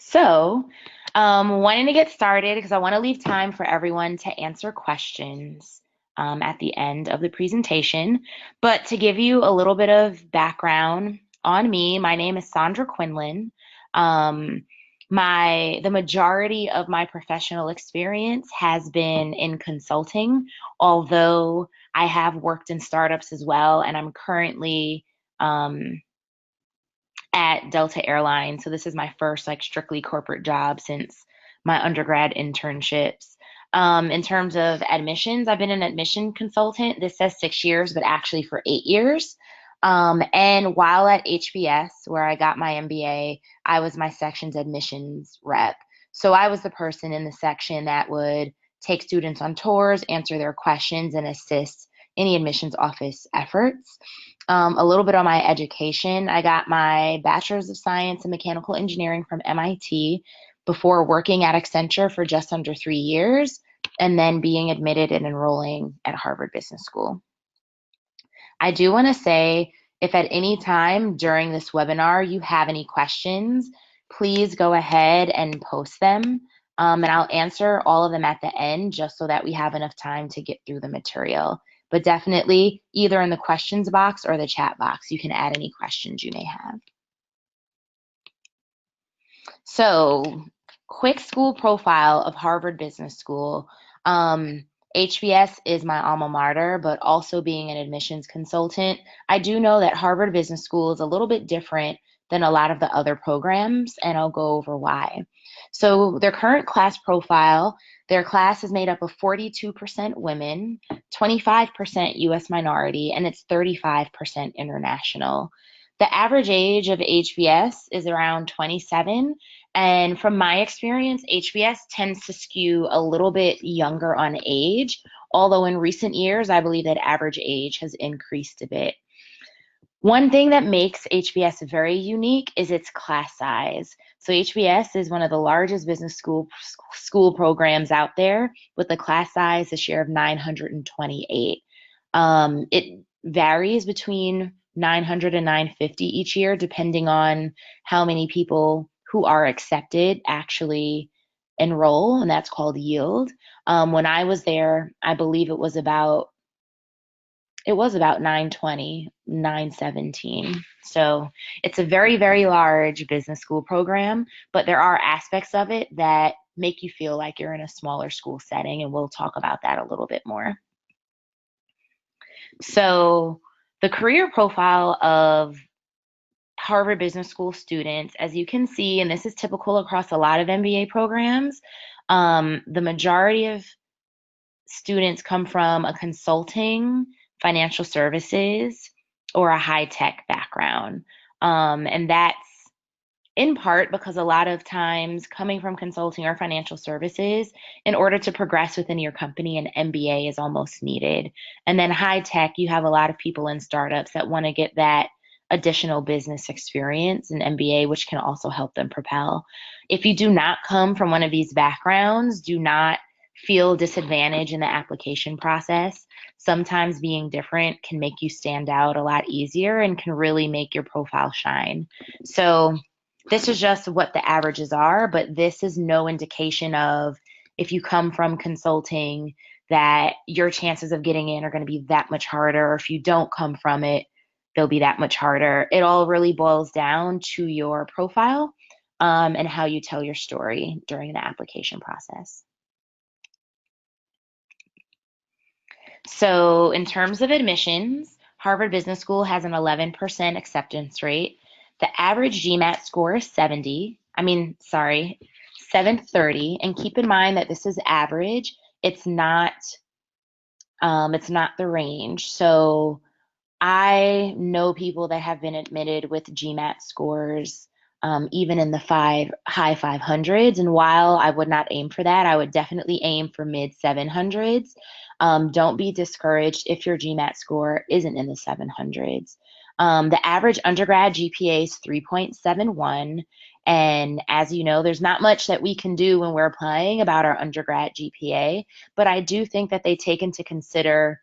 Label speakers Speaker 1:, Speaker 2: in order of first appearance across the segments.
Speaker 1: So, wanting to get started because I want to leave time for everyone to answer questions at the end of the presentation. But to give you a little bit of background on me, my name is Saundra Quinlan. Um, the majority of my professional experience has been in consulting, although I have worked in startups as well, and I'm currently um, at Delta Airlines. So this is my first like strictly corporate job since my undergrad internships. In terms of admissions, I've been an admission consultant. This says 6 years, but actually for 8 years. And while at HBS, where I got my MBA, I was my section's admissions rep. So I was the person in the section that would take students on tours, answer their questions, and assist any admissions office efforts. A little bit on my education. I got my Bachelor's of Science in Mechanical Engineering from MIT before working at Accenture for just under 3 years and then being admitted and enrolling at Harvard Business School. I do want to say if at any time during this webinar you have any questions, please go ahead and post them. And I'll answer all of them at the end just so that we have enough time to get through the material. But definitely either in the questions box or the chat box, you can add any questions you may have. So, quick school profile of Harvard Business School. HBS is my alma mater, but also being an admissions consultant, I do know that Harvard Business School is a little bit different than a lot of the other programs, and I'll go over why. So their current class profile, their class is made up of 42% women, 25% US minority, and it's 35% international. The average age of HBS is around 27, and from my experience, HBS tends to skew a little bit younger on age, although in recent years, I believe that average age has increased a bit. One thing that makes HBS very unique is its class size. So HBS is one of the largest business school programs out there with a class size this year of 928. It varies between 900 and 950 each year, depending on how many people who are accepted actually enroll, and that's called yield. When I was there, I believe it was about 920, 917. So it's a very, very large business school program, but there are aspects of it that make you feel like you're in a smaller school setting, and we'll talk about that a little bit more. So the career profile of Harvard Business School students, as you can see, and this is typical across a lot of MBA programs, the majority of students come from a consulting, financial services, or a high tech background. And that's in part because a lot of times coming from consulting or financial services, in order to progress within your company, an MBA is almost needed. And then high tech, you have a lot of people in startups that want to get that additional business experience in MBA, which can also help them propel. If you do not come from one of these backgrounds, do not feel disadvantaged in the application process. Sometimes being different can make you stand out a lot easier and can really make your profile shine. So this is just what the averages are, but this is no indication of if you come from consulting that your chances of getting in are going to be that much harder, or if you don't come from it, they'll be that much harder. It all really boils down to your profile and how you tell your story during the application process. So in terms of admissions, Harvard Business School has an 11% acceptance rate. The average GMAT score is 730. And keep in mind that this is average. It's not the range. So I know people that have been admitted with GMAT scores even in the high 500s. And while I would not aim for that, I would definitely aim for mid 700s. Don't be discouraged if your GMAT score isn't in the 700s. The average undergrad GPA is 3.71. And as you know, there's not much that we can do when we're applying about our undergrad GPA, but I do think that they take into consider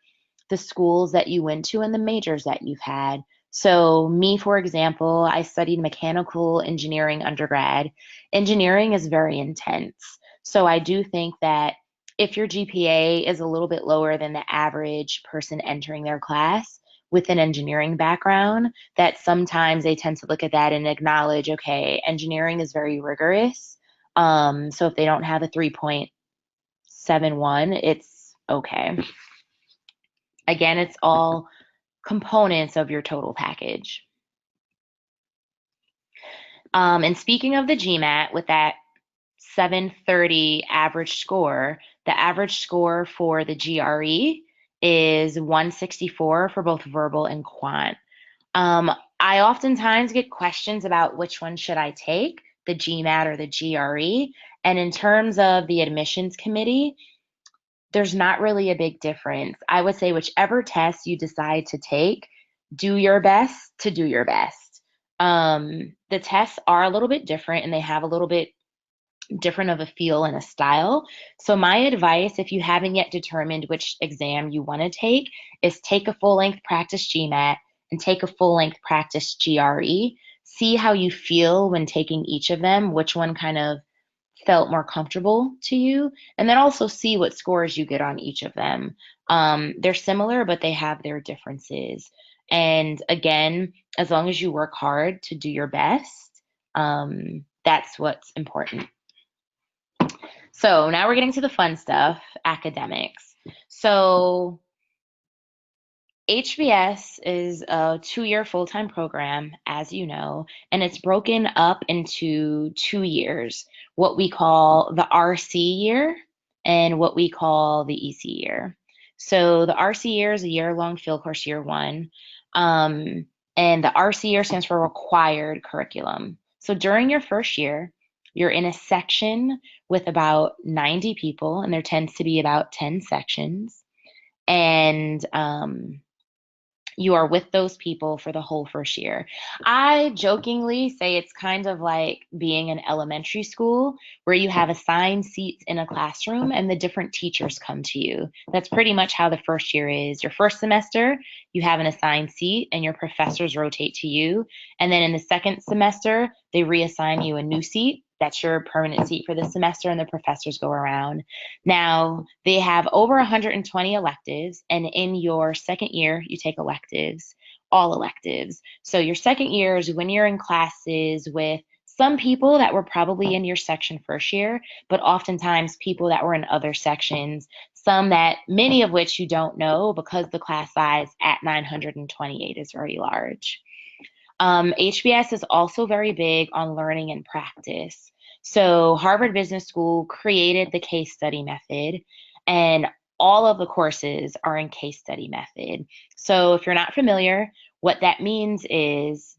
Speaker 1: the schools that you went to and the majors that you've had. So me, for example, I studied mechanical engineering undergrad. Engineering is very intense. So I do think that if your GPA is a little bit lower than the average person entering their class with an engineering background, that sometimes they tend to look at that and acknowledge, okay, engineering is very rigorous. So if they don't have a 3.71, it's okay. Again, it's all components of your total package. And speaking of the GMAT, with that 730 average score, the average score for the GRE is 164 for both verbal and quant. I oftentimes get questions about which one should I take, the GMAT or the GRE. And in terms of the admissions committee, there's not really a big difference. I would say whichever test you decide to take, do your best to do your best. The tests are a little bit different and they have a little bit different of a feel and a style. So my advice, if you haven't yet determined which exam you want to take, is take a full-length practice GMAT and take a full-length practice GRE. See how you feel when taking each of them, which one kind of felt more comfortable to you, and then also see what scores you get on each of them. They're similar, but they have their differences. And again, as long as you work hard to do your best, that's what's important. So now we're getting to the fun stuff, academics. So HBS is a 2-year full-time program, as you know, and it's broken up into 2 years, what we call the RC year and what we call the EC year. So the RC year is a year-long field course, year one, and the RC year stands for required curriculum. So during your first year, you're in a section with about 90 people, and there tends to be about 10 sections. And you are with those people for the whole first year. I jokingly say it's kind of like being in elementary school where you have assigned seats in a classroom and the different teachers come to you. That's pretty much how the first year is. Your first semester, you have an assigned seat and your professors rotate to you. And then in the second semester, they reassign you a new seat. That's your permanent seat for the semester, and the professors go around. Now, they have over 120 electives, and in your second year, you take electives, all electives. So your second year is when you're in classes with some people that were probably in your section first year, but oftentimes people that were in other sections, some that many of which you don't know because the class size at 928 is very large. HBS is also very big on learning and practice. So Harvard Business School created the case study method, and all of the courses are in case study method. So if you're not familiar, what that means is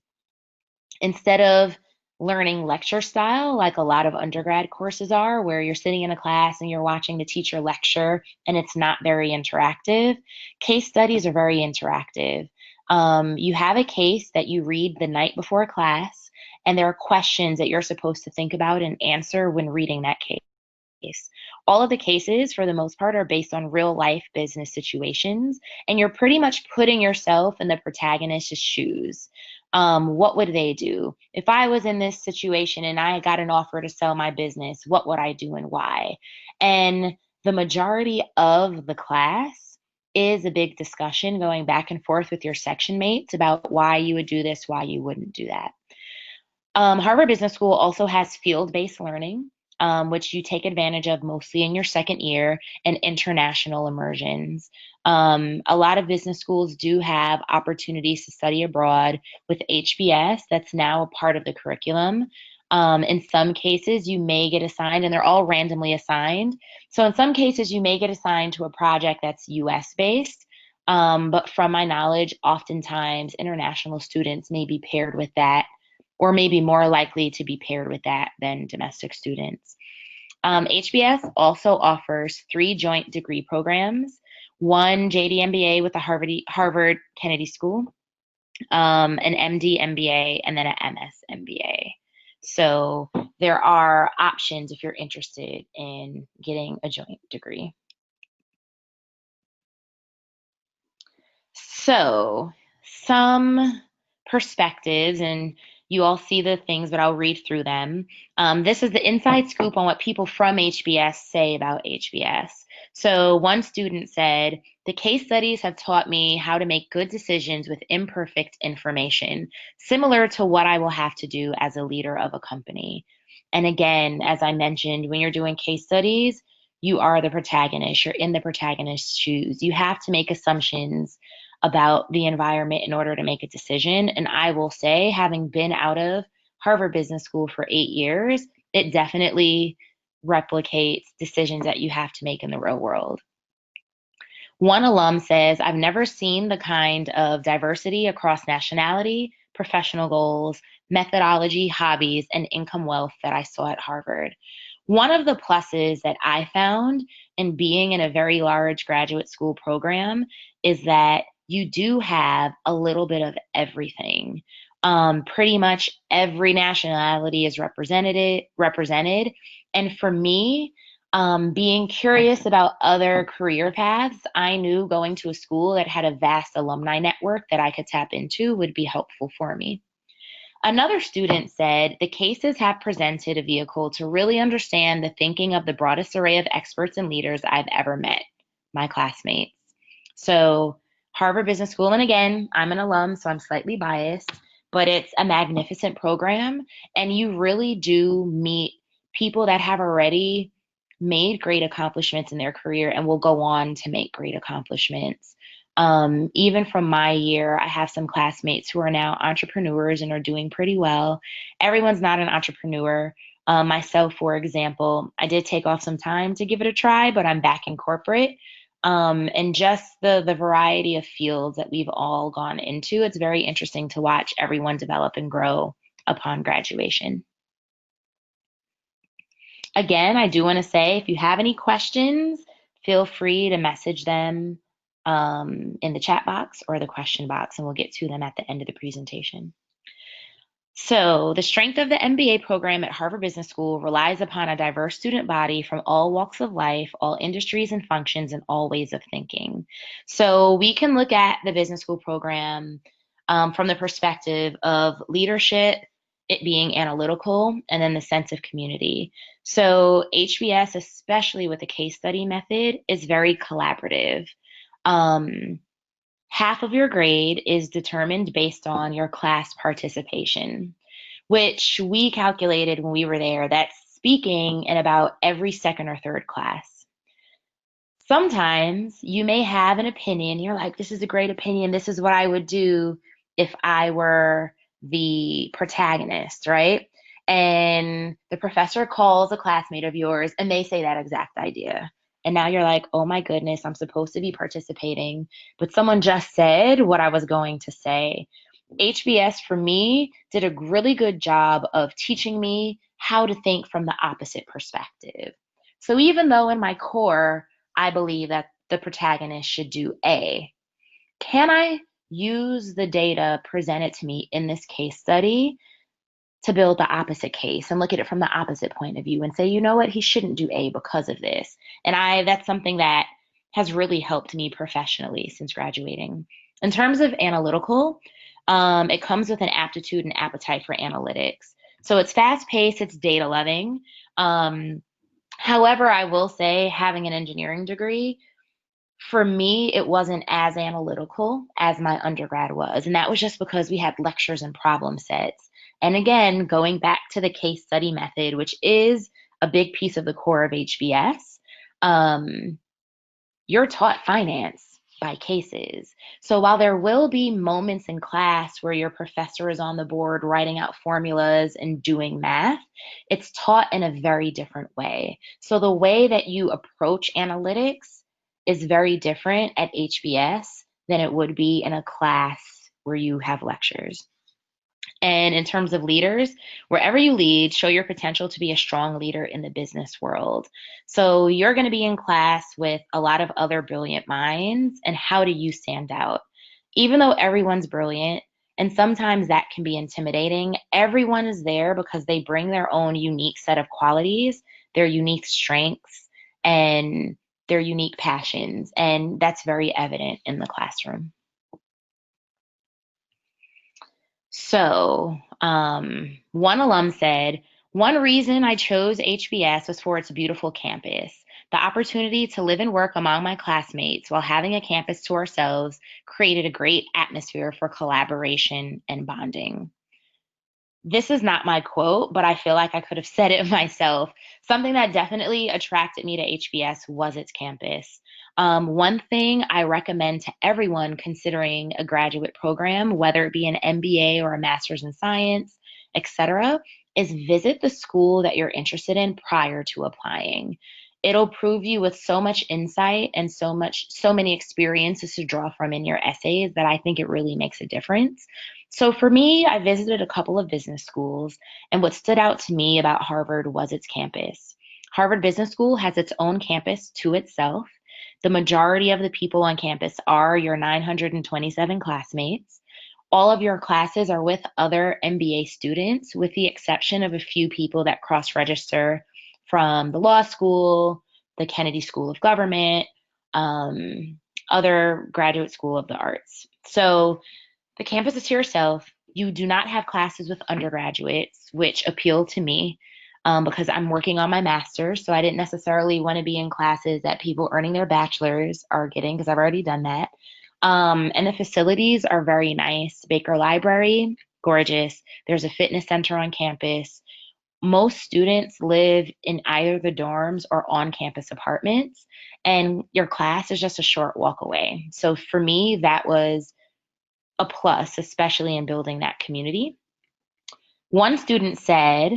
Speaker 1: instead of learning lecture style like a lot of undergrad courses are, where you're sitting in a class and you're watching the teacher lecture and it's not very interactive, case studies are very interactive. You have a case that you read the night before class, and there are questions that you're supposed to think about and answer when reading that case. All of the cases, for the most part, are based on real life business situations, and you're pretty much putting yourself in the protagonist's shoes. What would they do? If I was in this situation and I got an offer to sell my business, what would I do and why? And the majority of the class is a big discussion going back and forth with your section mates about why you would do this, why you wouldn't do that. Harvard Business School also has field-based learning, which you take advantage of mostly in your second year, and international immersions. A lot of business schools do have opportunities to study abroad with HBS. That's now a part of the curriculum. In some cases, you may get assigned, and they're all randomly assigned. So in some cases, you may get assigned to a project that's US based. But from my knowledge, oftentimes international students may be paired with that, or maybe more likely to be paired with that than domestic students. HBS also offers 3 joint degree programs, one JD MBA with the Harvard Kennedy School, an MD MBA, and then an MS MBA. So there are options if you're interested in getting a joint degree. So some perspectives, and you all see the things, but I'll read through them. This is the inside scoop on what people from HBS say about HBS. So one student said, the case studies have taught me how to make good decisions with imperfect information, similar to what I will have to do as a leader of a company. And again, as I mentioned, when you're doing case studies, you are the protagonist. You're in the protagonist's shoes. You have to make assumptions about the environment in order to make a decision. And I will say, having been out of Harvard Business School for 8 years, it definitely replicates decisions that you have to make in the real world. One alum says, I've never seen the kind of diversity across nationality, professional goals, methodology, hobbies, and income wealth that I saw at Harvard. One of the pluses that I found in being in a very large graduate school program is that you do have a little bit of everything. Pretty much every nationality is represented. And for me, being curious about other career paths, I knew going to a school that had a vast alumni network that I could tap into would be helpful for me. Another student said, the cases have presented a vehicle to really understand the thinking of the broadest array of experts and leaders I've ever met, my classmates. So Harvard Business School, and again, I'm an alum, so I'm slightly biased, but it's a magnificent program, and you really do meet people that have already made great accomplishments in their career and will go on to make great accomplishments. Even from my year, I have some classmates who are now entrepreneurs and are doing pretty well. Everyone's not an entrepreneur. Myself, for example, I did take off some time to give it a try, but I'm back in corporate. And just the variety of fields that we've all gone into, it's very interesting to watch everyone develop and grow upon graduation. Again, I do want to say, if you have any questions, feel free to message them in the chat box or the question box, and we'll get to them at the end of the presentation. So the strength of the MBA program at Harvard Business School relies upon a diverse student body from all walks of life, all industries and functions, and all ways of thinking. So we can look at the business school program from the perspective of leadership, it being analytical, and then the sense of community. So HBS, especially with the case study method, is very collaborative. Half of your grade is determined based on your class participation, which we calculated when we were there. That's speaking in about every second or third class. Sometimes you may have an opinion. You're like, this is a great opinion. This is what I would do if I were the protagonist, right? And the professor calls a classmate of yours and they say that exact idea. And now you're like, oh my goodness, I'm supposed to be participating, but someone just said what I was going to say. HBS for me did a really good job of teaching me how to think from the opposite perspective. So even though in my core, I believe that the protagonist should do A, can I use the data presented to me in this case study to build the opposite case and look at it from the opposite point of view and say, you know what, he shouldn't do A because of this. And that's something that has really helped me professionally since graduating. In terms of analytical, it comes with an aptitude and appetite for analytics. So it's fast paced, it's data loving. However, I will say, having an engineering degree, for me, it wasn't as analytical as my undergrad was. And that was just because we had lectures and problem sets. And again, going back to the case study method, which is a big piece of the core of HBS, you're taught finance by cases. So while there will be moments in class where your professor is on the board writing out formulas and doing math, it's taught in a very different way. So the way that you approach analytics is very different at HBS than it would be in a class where you have lectures. And in terms of leaders, wherever you lead, show your potential to be a strong leader in the business world. So you're going to be in class with a lot of other brilliant minds, and how do you stand out? Even though everyone's brilliant, and sometimes that can be intimidating, everyone is there because they bring their own unique set of qualities, their unique strengths, and their unique passions. And that's very evident in the classroom. So, one alum said, one reason I chose HBS was for its beautiful campus. The opportunity to live and work among my classmates while having a campus to ourselves created a great atmosphere for collaboration and bonding. This is not my quote, but I feel like I could have said it myself. Something that definitely attracted me to HBS was its campus. One thing I recommend to everyone considering a graduate program, whether it be an MBA or a master's in science, etc., is visit the school that you're interested in prior to applying. It'll prove you with so much insight and so many experiences to draw from in your essays that I think it really makes a difference. So for me, I visited a couple of business schools, and what stood out to me about Harvard was its campus. Harvard Business School has its own campus to itself. The majority of the people on campus are your 927 classmates. All of your classes are with other MBA students, with the exception of a few people that cross register from the law school, the Kennedy School of Government, other graduate school of the arts. So the campus is to yourself. You do not have classes with undergraduates, which appeal to me because I'm working on my master's. So I didn't necessarily want to be in classes that people earning their bachelor's are getting because I've already done that. And the facilities are very nice. Baker Library, gorgeous. There's a fitness center on campus. Most students live in either the dorms or on campus apartments, and your class is just a short walk away. So for me, that was a plus, especially in building that community. One student said,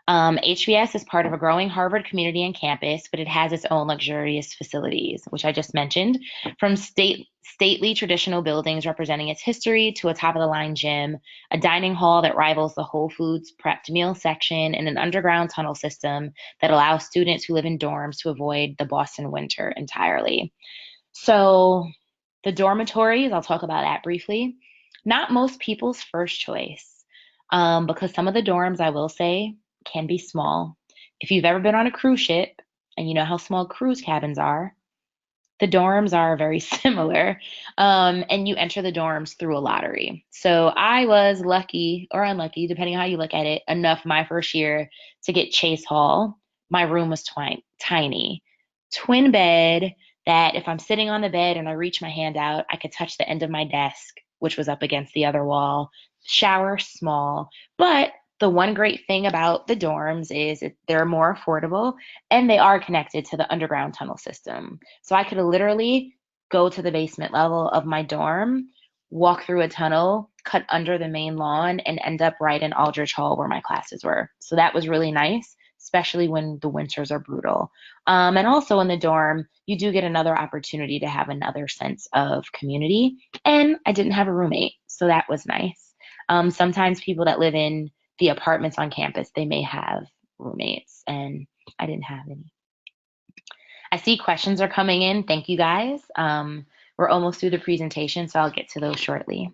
Speaker 1: HBS is part of a growing Harvard community and campus, but it has its own luxurious facilities, which I just mentioned, from stately traditional buildings representing its history to a top of the line gym, a dining hall that rivals the Whole Foods prepped meal section, and an underground tunnel system that allows students who live in dorms to avoid the Boston winter entirely. So the dormitories, I'll talk about that briefly. Not most people's first choice, because some of the dorms, I will say, can be small. If you've ever been on a cruise ship and you know how small cruise cabins are, the dorms are very similar, and you enter the dorms through a lottery. So I was lucky or unlucky, depending on how you look at it, enough my first year to get Chase Hall. My room was tiny, twin bed that if I'm sitting on the bed and I reach my hand out, I could touch the end of my desk, which was up against the other wall. Shower small, but the one great thing about the dorms is they're more affordable and they are connected to the underground tunnel system. So I could literally go to the basement level of my dorm, walk through a tunnel, cut under the main lawn, and end up right in Aldrich Hall where my classes were. So that was really nice, especially when the winters are brutal. And also in the dorm, you do get another opportunity to have another sense of community. And I didn't have a roommate, so that was nice. Sometimes people that live in the apartments on campus, they may have roommates, and I didn't have any. I see questions are coming in. Thank you guys. We're almost through the presentation, so I'll get to those shortly.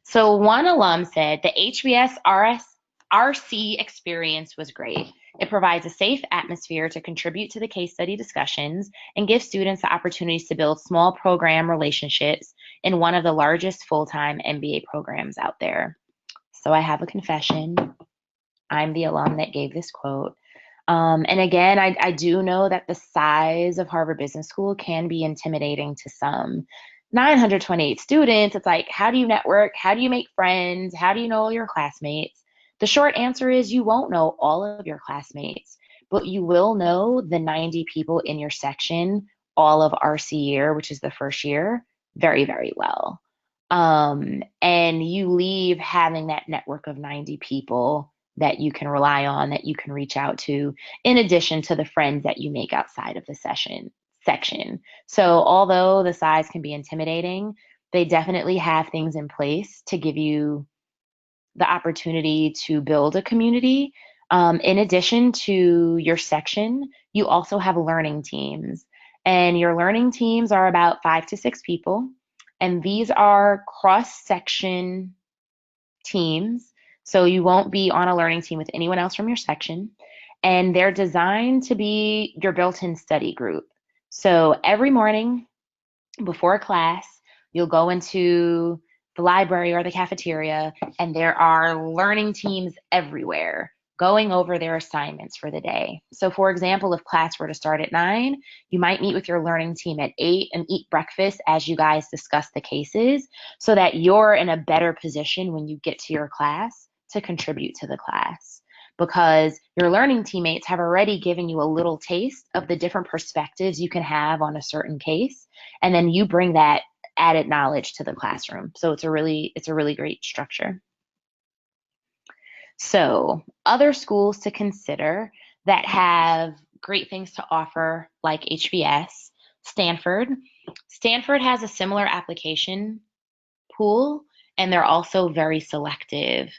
Speaker 1: So one alum said the HBS RC experience was great. It provides a safe atmosphere to contribute to the case study discussions and gives students the opportunities to build small program relationships in one of the largest full-time MBA programs out there. So I have a confession. I'm the alum that gave this quote. And again, I do know that the size of Harvard Business School can be intimidating to some. 928 students, it's like, how do you network? How do you make friends? How do you know all your classmates? The short answer is you won't know all of your classmates, but you will know the 90 people in your section all of RC year, which is the first year, very, very well. And you leave having that network of 90 people that you can rely on, that you can reach out to, in addition to the friends that you make outside of the section. So although the size can be intimidating, they definitely have things in place to give you the opportunity to build a community. In addition to your section, you also have learning teams. And your learning teams are about 5 to 6 people. And these are cross-section teams. So you won't be on a learning team with anyone else from your section. And they're designed to be your built-in study group. So every morning before class, you'll go into the library or the cafeteria, and there are learning teams everywhere going over their assignments for the day. So for example, if class were to start at 9, you might meet with your learning team at 8 and eat breakfast as you guys discuss the cases so that you're in a better position when you get to your class to contribute to the class. Because your learning teammates have already given you a little taste of the different perspectives you can have on a certain case, and then you bring that added knowledge to the classroom. So it's a really great structure. So, other schools to consider that have great things to offer, like HBS, Stanford. Stanford has a similar application pool, and they're also very selective.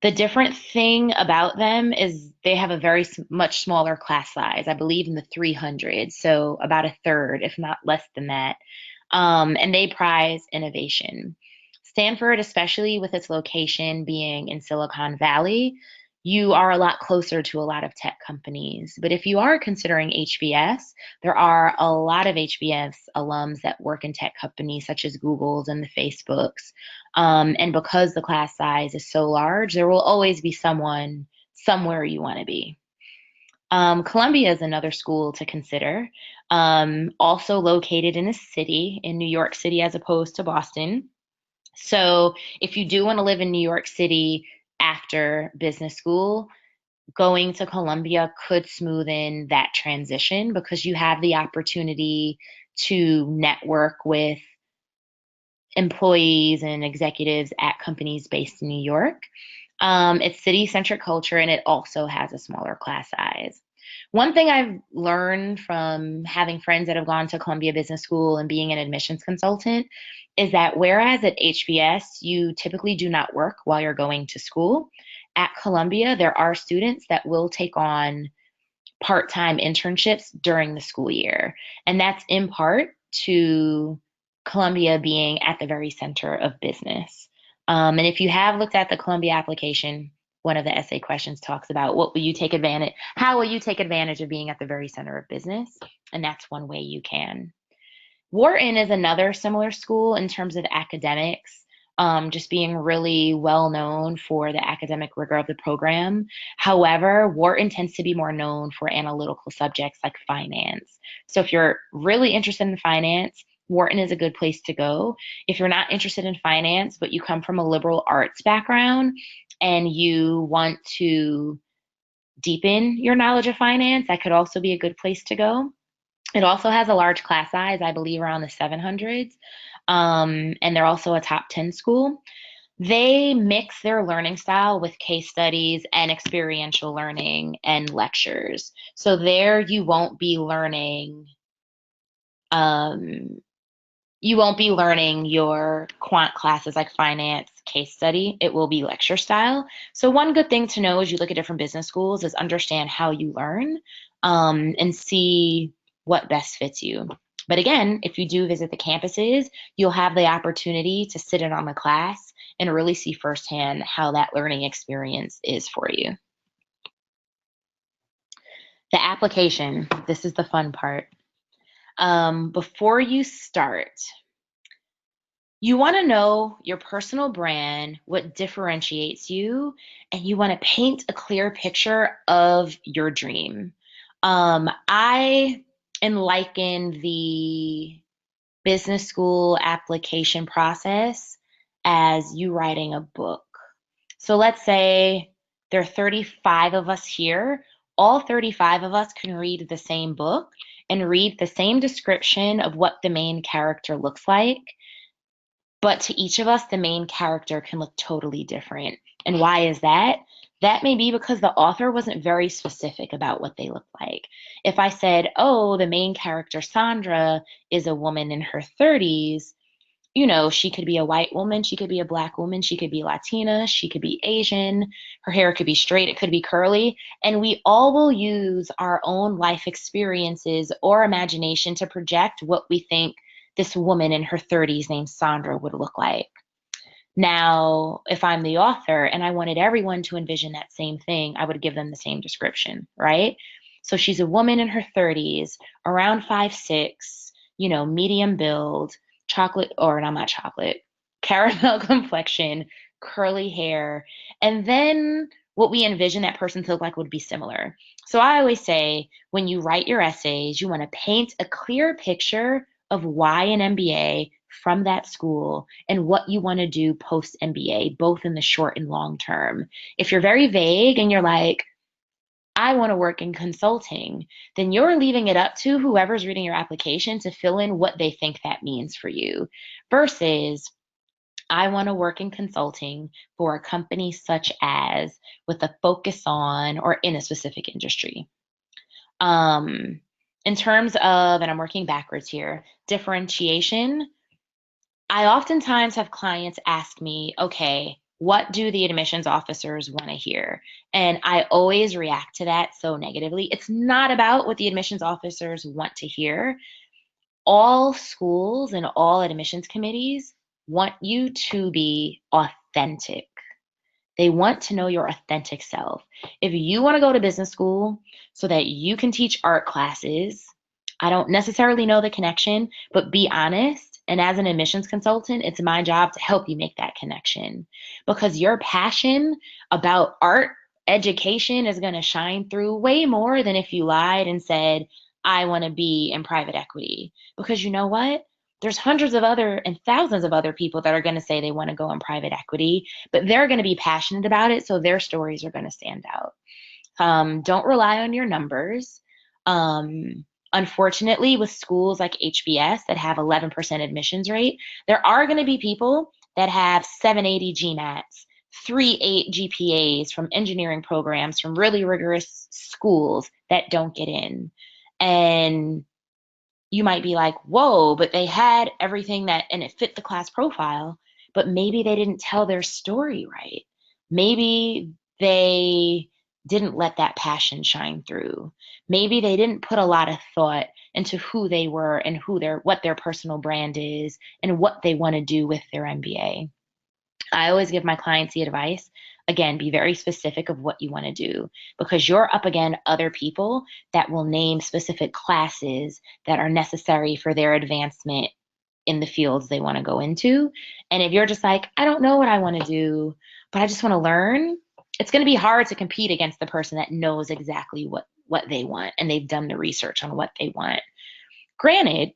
Speaker 1: The different thing about them is they have a very much smaller class size, I believe in the 300s, so about a third, if not less than that. And they prize innovation. Stanford, especially with its location being in Silicon Valley, you are a lot closer to a lot of tech companies. But if you are considering HBS, there are a lot of HBS alums that work in tech companies such as Google's and the Facebooks. And because the class size is so large, there will always be someone somewhere you want to be. Columbia is another school to consider, also located in a city, in New York City as opposed to Boston. So if you do want to live in New York City after business school, going to Columbia could smoothen that transition because you have the opportunity to network with employees and executives at companies based in New York. It's city-centric culture, and it also has a smaller class size. One thing I've learned from having friends that have gone to Columbia Business School and being an admissions consultant is that whereas at HBS, you typically do not work while you're going to school, at Columbia, there are students that will take on part-time internships during the school year. And that's in part to Columbia being at the very center of business. And if you have looked at the Columbia application, one of the essay questions talks about how will you take advantage of being at the very center of business? And that's one way you can. Wharton is another similar school in terms of academics, just being really well known for the academic rigor of the program. However, Wharton tends to be more known for analytical subjects like finance. So if you're really interested in finance, Wharton is a good place to go. If you're not interested in finance, but you come from a liberal arts background and you want to deepen your knowledge of finance, that could also be a good place to go. It also has a large class size, I believe around the 700s, and they're also a top 10 school. They mix their learning style with case studies and experiential learning and lectures. So there um, you won't be learning your quant classes like finance case study. It will be lecture style. So one good thing to know as you look at different business schools is understand how you learn, and see what best fits you. But again, if you do visit the campuses, you'll have the opportunity to sit in on the class and really see firsthand how that learning experience is for you. The application, this is the fun part. Before you start, you want to know your personal brand, what differentiates you, and you want to paint a clear picture of your dream. I liken the business school application process as you writing a book. So let's say there are 35 of us here. All 35 of us can read the same book and read the same description of what the main character looks like. But to each of us, the main character can look totally different. And why is that? That may be because the author wasn't very specific about what they look like. If I said, oh, the main character, Saundra, is a woman in her 30s, she could be a white woman, she could be a black woman, she could be Latina, she could be Asian, her hair could be straight, it could be curly, and we all will use our own life experiences or imagination to project what we think this woman in her 30s named Saundra would look like. Now, if I'm the author and I wanted everyone to envision that same thing, I would give them the same description, right? So she's a woman in her 30s, around 5'6", medium build, chocolate, or not chocolate, caramel complexion, curly hair, and then what we envision that person to look like would be similar. So I always say when you write your essays, you want to paint a clear picture of why an MBA from that school and what you want to do post MBA, both in the short and long term. If you're very vague and you're like, I want to work in consulting, then you're leaving it up to whoever's reading your application to fill in what they think that means for you versus I want to work in consulting for a company such as with a focus on or in a specific industry. Um, in terms of, and I'm working backwards here, differentiation, I oftentimes have clients ask me, okay, what do the admissions officers want to hear? And I always react to that so negatively. It's not about what the admissions officers want to hear. All schools and all admissions committees want you to be authentic. They want to know your authentic self. If you want to go to business school so that you can teach art classes, I don't necessarily know the connection, but be honest. And as an admissions consultant, it's my job to help you make that connection because your passion about art education is going to shine through way more than if you lied and said, I want to be in private equity. Because you know what? There's hundreds of other and thousands of other people that are going to say they want to go in private equity, but they're going to be passionate about it, so their stories are going to stand out. Don't rely on your numbers. Unfortunately, with schools like HBS that have 11% admissions rate, there are going to be people that have 780 GMATs, 3.8 GPAs from engineering programs from really rigorous schools that don't get in. And you might be like, whoa, but they had everything that, and it fit the class profile, but maybe they didn't tell their story right. Maybe they didn't let that passion shine through. Maybe they didn't put a lot of thought into who they were and what their personal brand is and what they want to do with their MBA. I always give my clients the advice, again, be very specific of what you want to do because you're up against other people that will name specific classes that are necessary for their advancement in the fields they want to go into. And if you're just like, I don't know what I want to do, but I just want to learn, it's going to be hard to compete against the person that knows exactly what they want and they've done the research on what they want. Granted,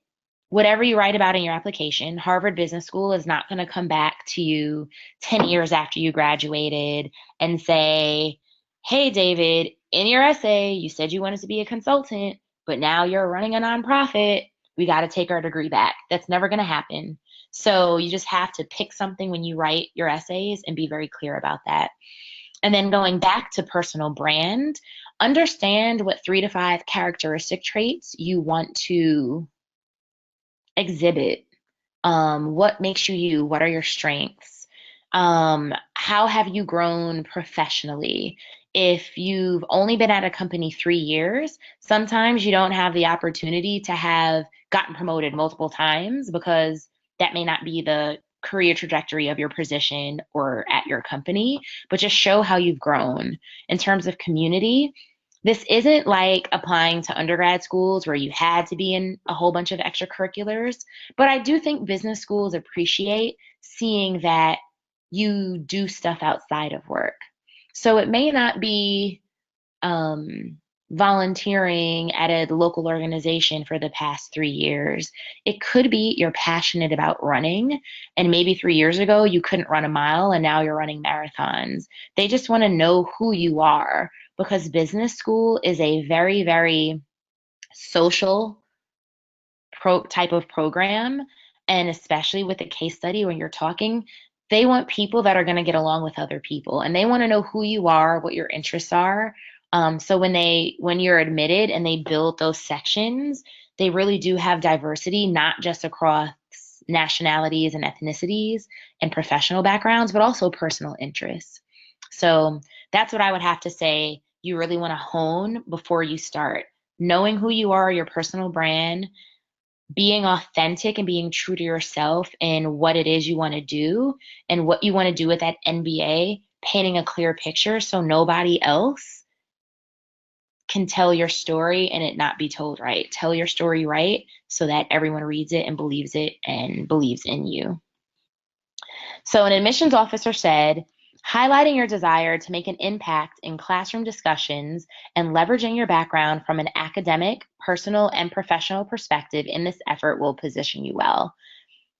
Speaker 1: whatever you write about in your application, Harvard Business School is not going to come back to you 10 years after you graduated and say, hey, David, in your essay, you said you wanted to be a consultant, but now you're running a nonprofit. We got to take our degree back. That's never going to happen. So you just have to pick something when you write your essays and be very clear about that. And then going back to personal brand, understand what 3 to 5 characteristic traits you want to exhibit. What makes you you? What are your strengths? How have you grown professionally? If you've only been at a company 3 years, sometimes you don't have the opportunity to have gotten promoted multiple times because that may not be the career trajectory of your position or at your company, but just show how you've grown. In terms of community, this isn't like applying to undergrad schools where you had to be in a whole bunch of extracurriculars, but I do think business schools appreciate seeing that you do stuff outside of work. So it may not be um, volunteering at a local organization for the past 3 years. It could be you're passionate about running, and maybe 3 years ago you couldn't run a mile and now you're running marathons. They just want to know who you are because business school is a very, very social type of program. And especially with a case study when you're talking, they want people that are going to get along with other people and they want to know who you are, what your interests are. So when you're admitted and they build those sections, they really do have diversity, not just across nationalities and ethnicities and professional backgrounds, but also personal interests. So that's what I would have to say you really want to hone before you start. Knowing who you are, your personal brand, being authentic and being true to yourself and what it is you want to do and what you want to do with that MBA, painting a clear picture so nobody else can tell your story and it not be told right. Tell your story right so that everyone reads it and believes in you. So an admissions officer said, highlighting your desire to make an impact in classroom discussions and leveraging your background from an academic, personal, and professional perspective in this effort will position you well.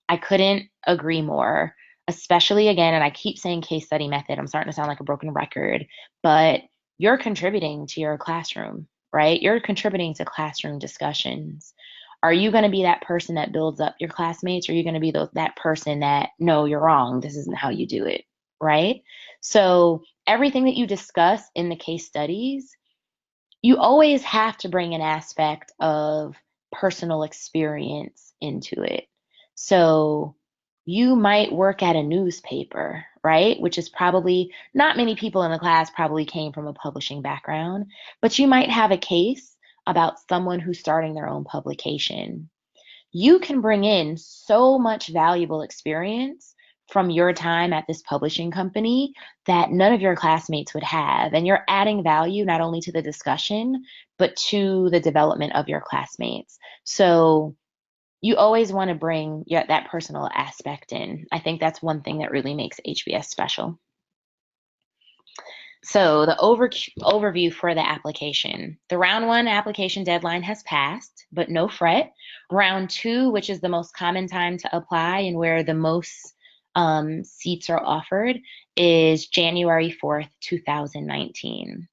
Speaker 1: I couldn't agree more, especially again, and I keep saying case study method. I'm starting to sound like a broken record, but you're contributing to your classroom, right? You're contributing to classroom discussions. Are you going to be that person that builds up your classmates? Or are you going to be that person that, no, you're wrong. This isn't how you do it, right? So everything that you discuss in the case studies, you always have to bring an aspect of personal experience into it. So you might work at a newspaper, right? Which is probably not many people in the class probably came from a publishing background, but you might have a case about someone who's starting their own publication. You can bring in so much valuable experience from your time at this publishing company that none of your classmates would have. And you're adding value not only to the discussion, but to the development of your classmates. So you always want to bring that personal aspect in. I think that's one thing that really makes HBS special. So the overview for the application. The round one application deadline has passed, but no fret. Round two, which is the most common time to apply and where the most seats are offered, is January 4th, 2019.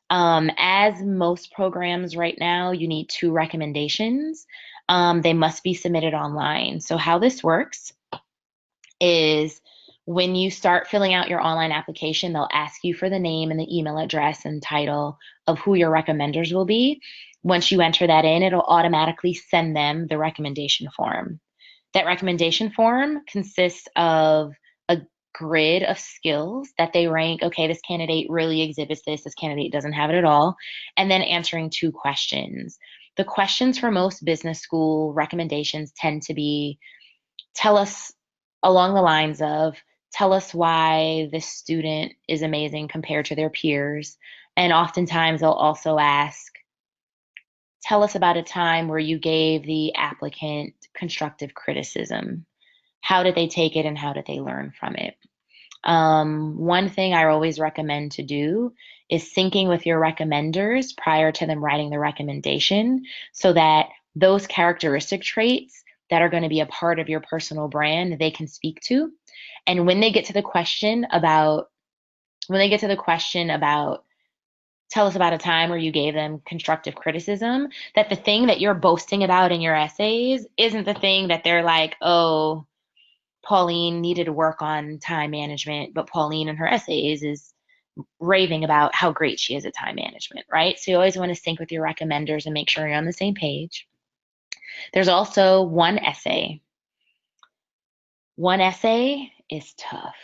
Speaker 1: As most programs right now, you need 2 recommendations. They must be submitted online. So how this works is when you start filling out your online application, they'll ask you for the name and the email address and title of who your recommenders will be. Once you enter that in, it'll automatically send them the recommendation form. That recommendation form consists of a grid of skills that they rank. Okay, this candidate really exhibits this candidate doesn't have it at all, and then answering 2 questions. The questions for most business school recommendations tend to be, tell us along the lines of, tell us why this student is amazing compared to their peers. And oftentimes they'll also ask, tell us about a time where you gave the applicant constructive criticism. How did they take it and how did they learn from it? One thing I always recommend to do is syncing with your recommenders prior to them writing the recommendation so that those characteristic traits that are going to be a part of your personal brand they can speak to. And when they get to the question about tell us about a time where you gave them constructive criticism, that the thing that you're boasting about in your essays isn't the thing that they're like, oh, Pauline needed to work on time management, but Pauline in her essays is raving about how great she is at time management, right? So you always want to sync with your recommenders and make sure you're on the same page. There's also one essay. One essay is tough.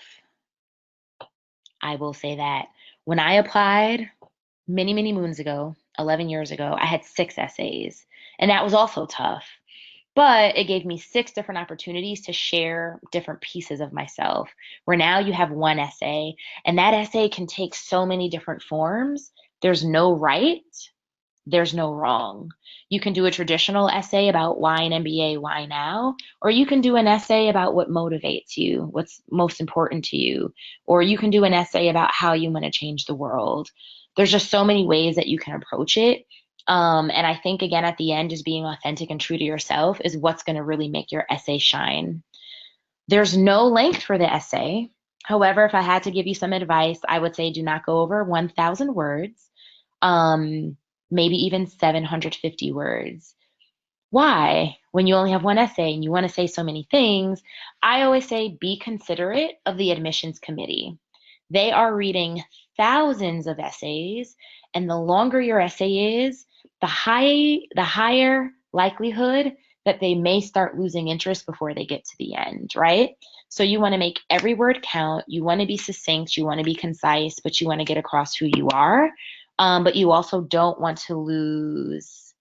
Speaker 1: I will say that. When I applied many, many moons ago, 11 years ago, I had 6 essays, and that was also tough. But it gave me 6 different opportunities to share different pieces of myself, where now you have one essay, and that essay can take so many different forms. There's no right, there's no wrong. You can do a traditional essay about why an MBA, why now, or you can do an essay about what motivates you, what's most important to you, or you can do an essay about how you want to change the world. There's just so many ways that you can approach it. And I think, again, at the end, just being authentic and true to yourself is what's going to really make your essay shine. There's no length for the essay. However, if I had to give you some advice, I would say do not go over 1,000 words, maybe even 750 words. Why? When you only have one essay and you want to say so many things, I always say be considerate of the admissions committee. They are reading thousands of essays, and the longer your essay is, the higher likelihood that they may start losing interest before they get to the end, right? So you want to make every word count. You want to be succinct. You want to be concise, but you want to get across who you are. But you also don't want to lose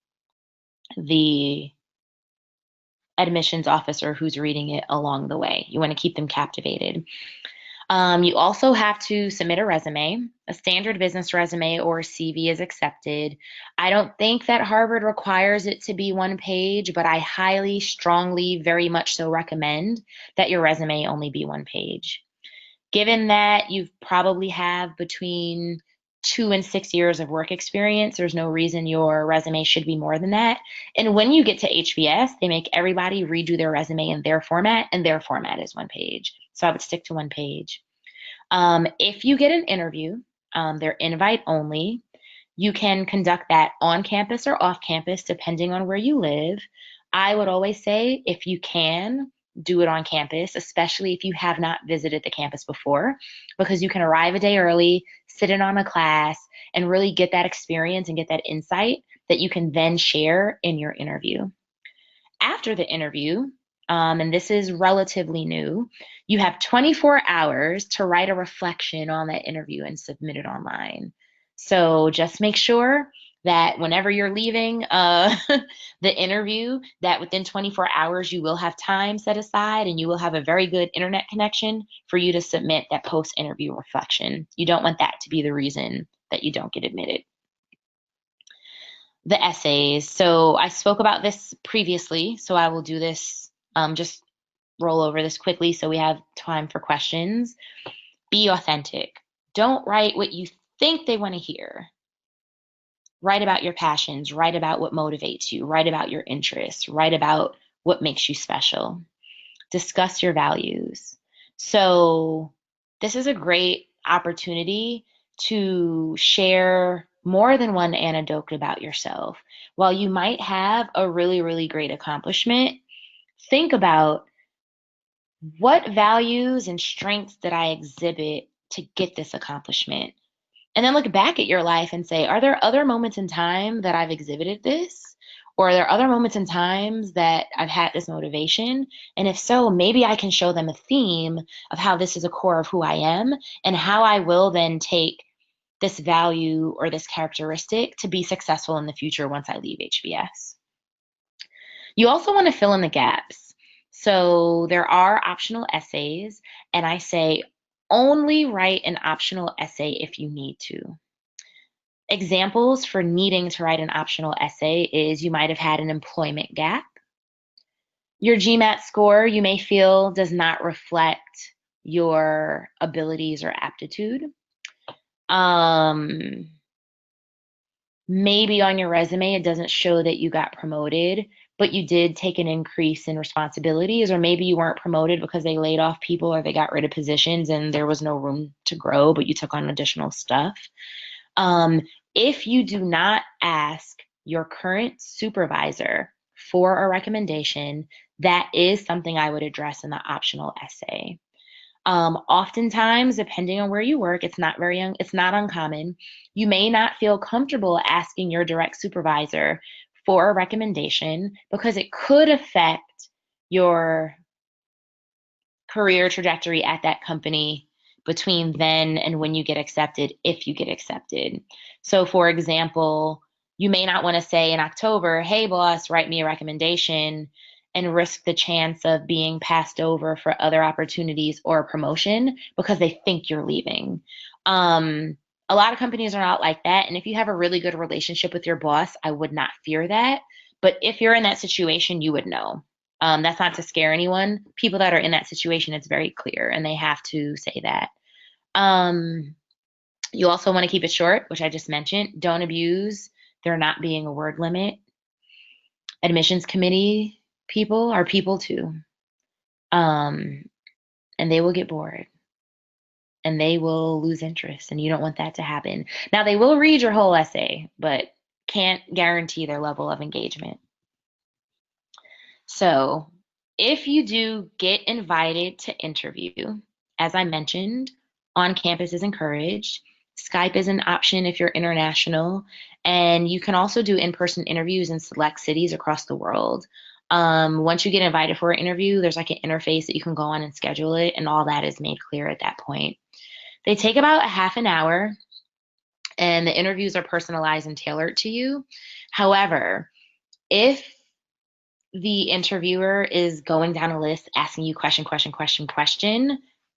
Speaker 1: the admissions officer who's reading it along the way. You want to keep them captivated. You also have to submit a resume. A standard business resume or a CV is accepted. I don't think that Harvard requires it to be one page, but I highly, strongly, very much so recommend that your resume only be one page. Given that you probably have between 2 and 6 years of work experience, there's no reason your resume should be more than that. And when you get to HBS, they make everybody redo their resume in their format, and their format is one page. So I would stick to one page. If you get an interview, they're invite only. You can conduct that on campus or off campus, depending on where you live. I would always say, if you can, do it on campus, especially if you have not visited the campus before, because you can arrive a day early, sit in on a class, and really get that experience and get that insight that you can then share in your interview. After the interview, and this is relatively new, you have 24 hours to write a reflection on that interview and submit it online. So just make sure that whenever you're leaving the interview, that within 24 hours you will have time set aside and you will have a very good internet connection for you to submit that post-interview reflection. You don't want that to be the reason that you don't get admitted. The essays. So I spoke about this previously, so I will do this, just roll over this quickly so we have time for questions. Be authentic. Don't write what you think they want to hear. Write about your passions, write about what motivates you, write about your interests, write about what makes you special. Discuss your values. So this is a great opportunity to share more than one anecdote about yourself. While you might have a really, really great accomplishment, think about, what values and strengths did I exhibit to get this accomplishment? And then look back at your life and say, are there other moments in time that I've exhibited this? Or are there other moments in times that I've had this motivation? And if so, maybe I can show them a theme of how this is a core of who I am and how I will then take this value or this characteristic to be successful in the future once I leave HBS. You also want to fill in the gaps. So there are optional essays, and I say only write an optional essay if you need to. Examples for needing to write an optional essay is you might have had an employment gap. Your GMAT score, you may feel, does not reflect your abilities or aptitude. Maybe on your resume, it doesn't show that you got promoted, but you did take an increase in responsibilities, or maybe you weren't promoted because they laid off people or they got rid of positions and there was no room to grow, but you took on additional stuff. If you do not ask your current supervisor for a recommendation, that is something I would address in the optional essay. Oftentimes, depending on where you work, it's not uncommon. You may not feel comfortable asking your direct supervisor for a recommendation because it could affect your career trajectory at that company between then and when you get accepted, if you get accepted. So, for example, you may not want to say in October, hey, boss, write me a recommendation, and risk the chance of being passed over for other opportunities or a promotion because they think you're leaving. A lot of companies are not like that. And if you have a really good relationship with your boss, I would not fear that. But if you're in that situation, you would know. That's not to scare anyone. People that are in that situation, it's very clear, and they have to say that. You also want to keep it short, which I just mentioned. Don't abuse there not being a word limit. Admissions committee people are people too. And they will get bored and they will lose interest, and you don't want that to happen. Now, they will read your whole essay, but can't guarantee their level of engagement. So, if you do get invited to interview, as I mentioned, on campus is encouraged. Skype is an option if you're international, and you can also do in-person interviews in select cities across the world. Once you get invited for an interview, there's like an interface that you can go on and schedule it, and all that is made clear at that point. They take about a half an hour, and the interviews are personalized and tailored to you. However, if the interviewer is going down a list asking you question,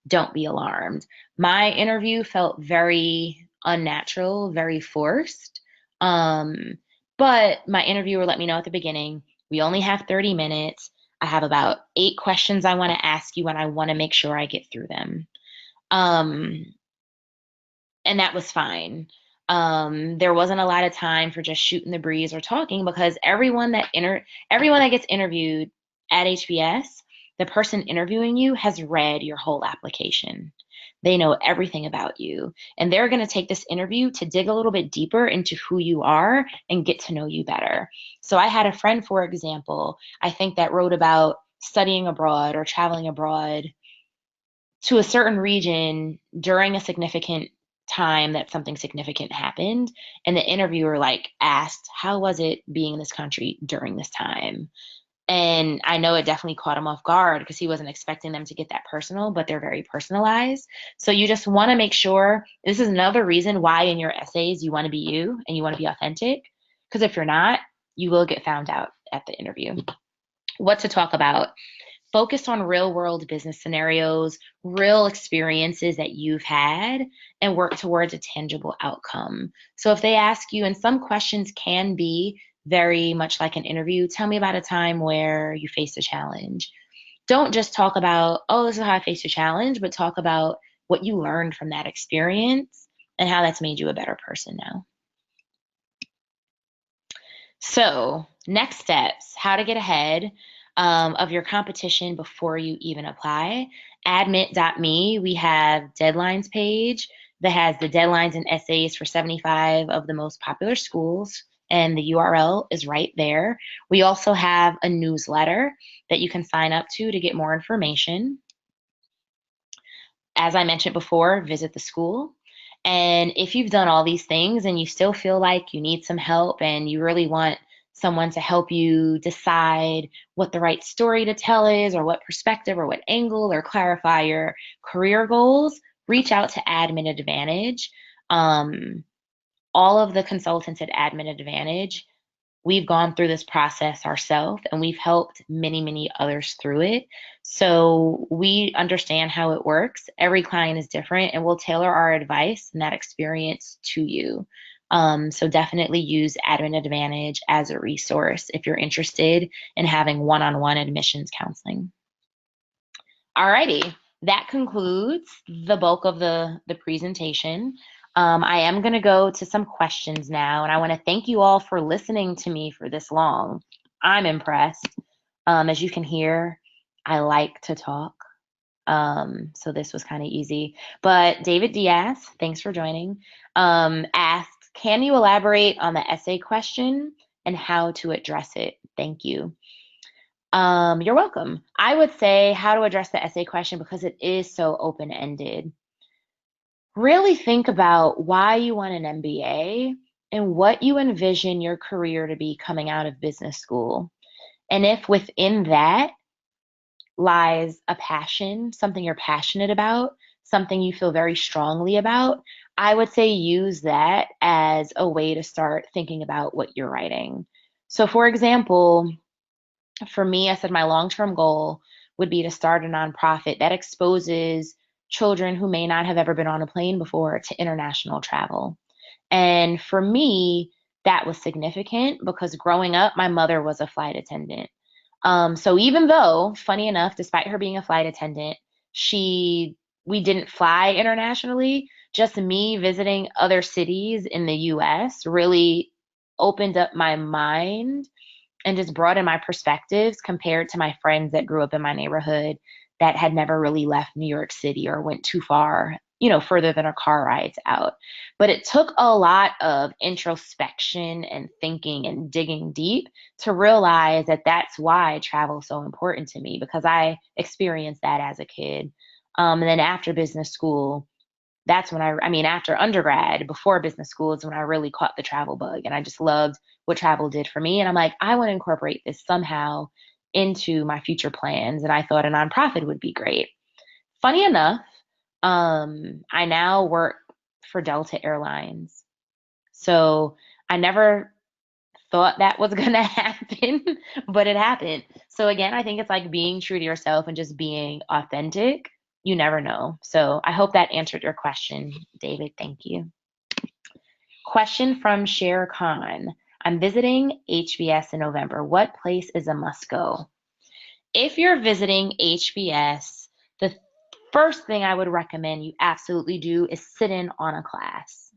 Speaker 1: don't be alarmed. My interview felt very unnatural, very forced. Um, but my interviewer let me know at the beginning, we only have 30 minutes. I have about 8 questions I want to ask you, and I want to make sure I get through them. Um, and that was fine. There wasn't a lot of time for just shooting the breeze or talking because everyone that gets interviewed at HBS, the person interviewing you has read your whole application. They know everything about you, and they're going to take this interview to dig a little bit deeper into who you are and get to know you better. So I had a friend, for example, I think that wrote about studying abroad or traveling abroad to a certain region during a significant time that something significant happened, and the interviewer like asked, how was it being in this country during this time? And I know it definitely caught him off guard because he wasn't expecting them to get that personal, but they're very personalized. So you just want to make sure, this is another reason why in your essays you want to be you and you want to be authentic, because if you're not, you will get found out at the interview. What to talk about? Focus on real world business scenarios, real experiences that you've had, and work towards a tangible outcome. So if they ask you, and some questions can be very much like an interview, tell me about a time where you faced a challenge. Don't just talk about, oh, this is how I faced a challenge, but talk about what you learned from that experience and how that's made you a better person now. So, next steps, how to get ahead of your competition before you even apply. Admit.me, we have deadlines page that has the deadlines and essays for 75 of the most popular schools, and the URL is right there. We also have a newsletter that you can sign up to get more information. As I mentioned before, visit the school. And if you've done all these things and you still feel like you need some help and you really want someone to help you decide what the right story to tell is, or what perspective, or what angle, or clarify your career goals, reach out to Admin Advantage. All of the consultants at Admin Advantage, we've gone through this process ourselves and we've helped many, many others through it. So we understand how it works. Every client is different and we'll tailor our advice and that experience to you. So definitely use Admin Advantage as a resource if you're interested in having one-on-one admissions counseling. Alrighty, that concludes the bulk of the presentation. I am going to go to some questions now, and I want to thank you all for listening to me for this long. I'm impressed. As you can hear, I like to talk, so this was kind of easy. But David Diaz, thanks for joining, asked, can you elaborate on the essay question and how to address it? Thank you. You're welcome. I would say how to address the essay question because it is so open-ended. Really think about why you want an MBA and what you envision your career to be coming out of business school. And if within that lies a passion, something you're passionate about, something you feel very strongly about, I would say use that as a way to start thinking about what you're writing. So, for example, for me, I said my long-term goal would be to start a nonprofit that exposes children who may not have ever been on a plane before to international travel. And for me, that was significant because growing up, my mother was a flight attendant. So even though, funny enough, despite her being a flight attendant, we didn't fly internationally, just me visiting other cities in the US really opened up my mind and just broaden my perspectives compared to my friends that grew up in my neighborhood that had never really left New York City or went too far, further than a car rides out. But it took a lot of introspection and thinking and digging deep to realize that that's why travel is so important to me because I experienced that as a kid. And then after business school, that's when I mean, after undergrad, before business school is when I really caught the travel bug. And I just loved what travel did for me. And I'm like, I want to incorporate this somehow into my future plans. And I thought a nonprofit would be great. Funny enough, I now work for Delta Airlines. So I never thought that was going to happen, but it happened. So again, I think it's like being true to yourself and just being authentic. you never know. So I hope that answered your question, David. Thank you. Question from Sher Khan. I'm visiting HBS in November. What place is a must go? If you're visiting HBS, the first thing I would recommend you absolutely do is sit in on a class.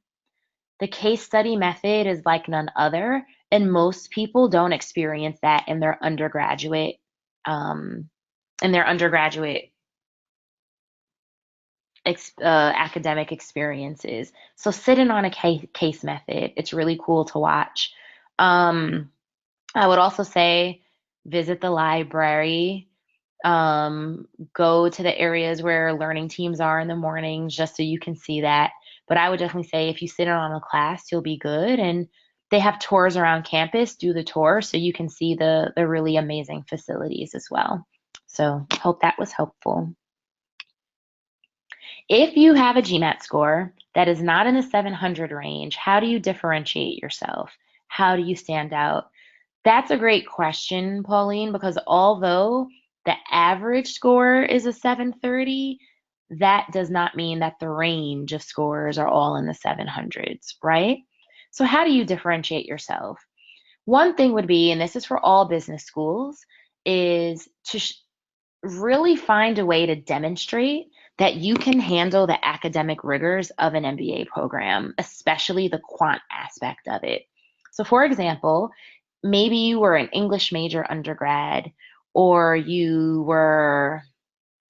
Speaker 1: The case study method is like none other, and most people don't experience that in their undergraduate um, academic experiences. So sit in on a case method. It's really cool to watch. Um, I would also say visit the library, go to the areas where learning teams are in the mornings just so you can see that. But I would definitely say if you sit in on a class, you'll be good. And they have tours around campus, do the tour so you can see the really amazing facilities as well. So hope that was helpful. If you have a GMAT score that is not in the 700 range, how do you differentiate yourself? How do you stand out? That's a great question, Pauline, because although the average score is a 730, that does not mean that the range of scores are all in the 700s, right? So how do you differentiate yourself? One thing would be, and this is for all business schools, is to really find a way to demonstrate that you can handle the academic rigors of an MBA program, especially the quant aspect of it. So, for example, maybe you were an English major undergrad, or you were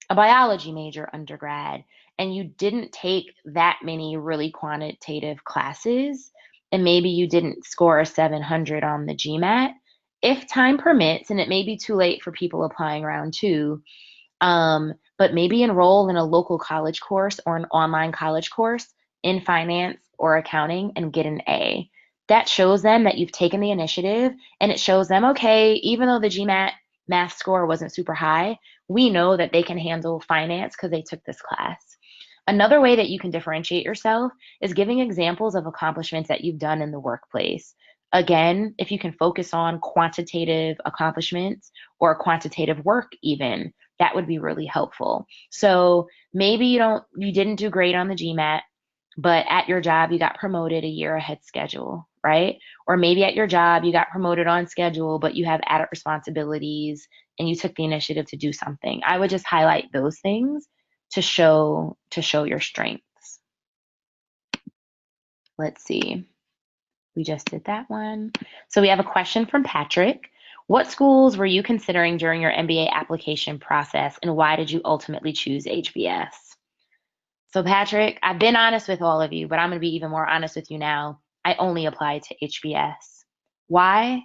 Speaker 1: a biology major undergrad, and you didn't take that many really quantitative classes, and maybe you didn't score a 700 on the GMAT. If time permits, and it may be too late for people applying round two, but maybe enroll in a local college course or an online college course in finance or accounting and get an A. That shows them that you've taken the initiative, and it shows them, okay, even though the GMAT math score wasn't super high, we know that they can handle finance because they took this class. Another way that you can differentiate yourself is giving examples of accomplishments that you've done in the workplace. Again, if you can focus on quantitative accomplishments or quantitative work even, that would be really helpful. So maybe you didn't do great on the GMAT, but at your job you got promoted a year ahead schedule, right? Or maybe at your job you got promoted on schedule, but you have added responsibilities and you took the initiative to do something. I would just highlight those things to show your strengths. Let's see. We just did that one. So we have a question from Patrick. What schools were you considering during your MBA application process, and why did you ultimately choose HBS? So Patrick, I've been honest with all of you, but I'm going to be even more honest with you now. I only applied to HBS. Why?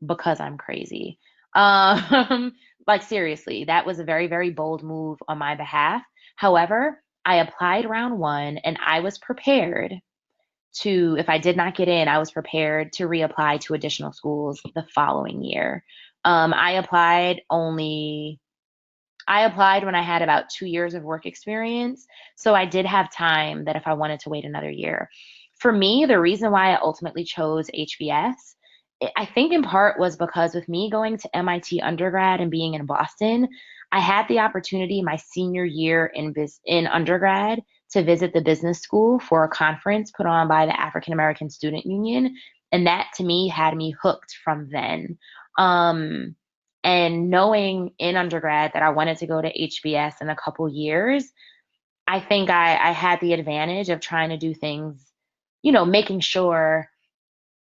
Speaker 1: Because I'm crazy. Like seriously, that was a very, very bold move on my behalf. However, I applied round one and I was prepared to, if I did not get in, I was prepared to reapply to additional schools the following year. I applied when I had about 2 years of work experience. So I did have time that if I wanted to wait another year. For me, the reason why I ultimately chose HBS, I think in part was because with me going to MIT undergrad and being in Boston, I had the opportunity my senior year in undergrad to visit the business school for a conference put on by the African American Student Union. And that to me had me hooked from then. And knowing in undergrad that I wanted to go to HBS in a couple years, I think I had the advantage of trying to do things, making sure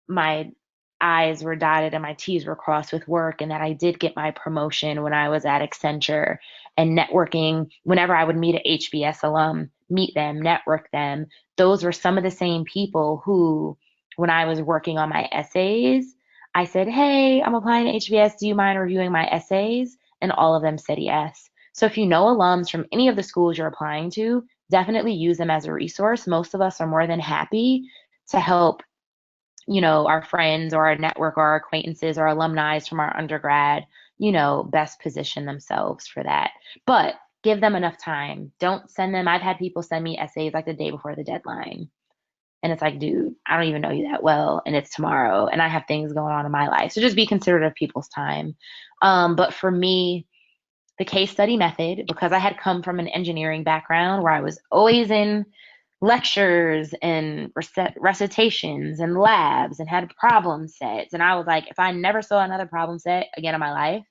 Speaker 1: my I's were dotted and my T's were crossed with work, and that I did get my promotion when I was at Accenture, and networking whenever I would meet an HBS alum, meet them, network them. Those were some of the same people who, when I was working on my essays, I said, hey, I'm applying to HBS. Do you mind reviewing my essays? And all of them said yes. So if you know alums from any of the schools you're applying to, definitely use them as a resource. Most of us are more than happy to help our friends or our network or our acquaintances or alumni from our undergrad, best position themselves for that. But give them enough time. Don't send them. I've had people send me essays like the day before the deadline. And it's like, dude, I don't even know you that well. And it's tomorrow. And I have things going on in my life. So just be considerate of people's time. But for me, the case study method, because I had come from an engineering background where I was always in lectures and recitations and labs and had problem sets. And I was like, if I never saw another problem set again in my life,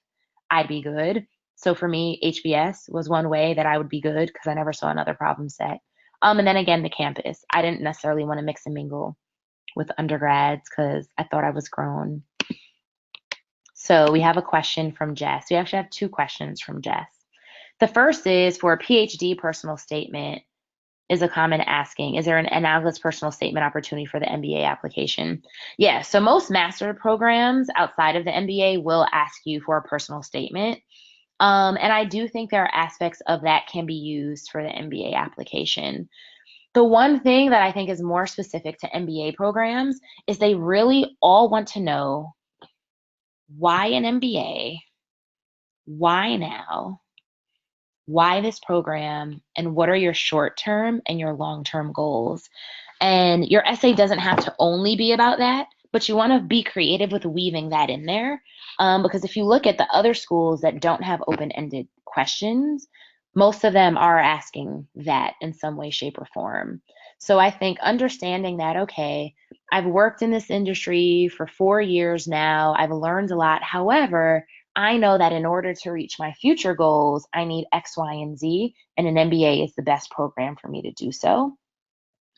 Speaker 1: I'd be good. So for me, HBS was one way that I would be good because I never saw another problem set. And then again, the campus. I didn't necessarily want to mix and mingle with undergrads because I thought I was grown. So we have a question from Jess. We actually have two questions from Jess. The first is, for a PhD personal statement, is a common asking, is there an analogous personal statement opportunity for the MBA application? Yeah, so most master programs outside of the MBA will ask you for a personal statement. And I do think there are aspects of that can be used for the MBA application. The one thing that I think is more specific to MBA programs is they really all want to know, why an MBA? Why now? Why this program? And what are your short-term and your long-term goals? And your essay doesn't have to only be about that, but you want to be creative with weaving that in there. Because if you look at the other schools that don't have open-ended questions, most of them are asking that in some way, shape, or form. So I think understanding that, okay, I've worked in this industry for 4 years now, I've learned a lot. However, I know that in order to reach my future goals, I need X, Y, and Z, and an MBA is the best program for me to do so.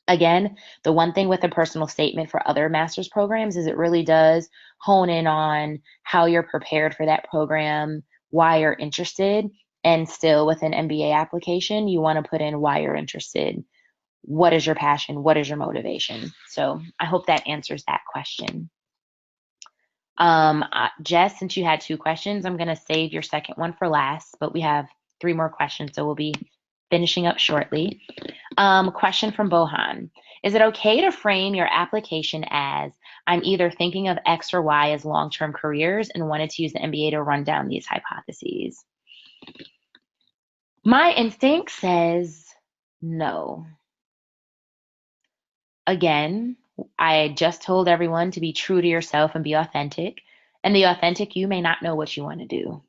Speaker 1: Again, the one thing with a personal statement for other master's programs is it really does hone in on how you're prepared for that program, why you're interested, and still with an MBA application, you want to put in why you're interested. What is your passion? What is your motivation? So I hope that answers that question. Jess, since you had two questions, I'm going to save your second one for last, but we have 3 more questions, so we'll be finishing up shortly. Question from Bohan. Is it okay to frame your application as, I'm either thinking of X or Y as long-term careers and wanted to use the MBA to run down these hypotheses? My instinct says no. Again, I just told everyone to be true to yourself and be authentic. And the authentic you may not know what you want to do.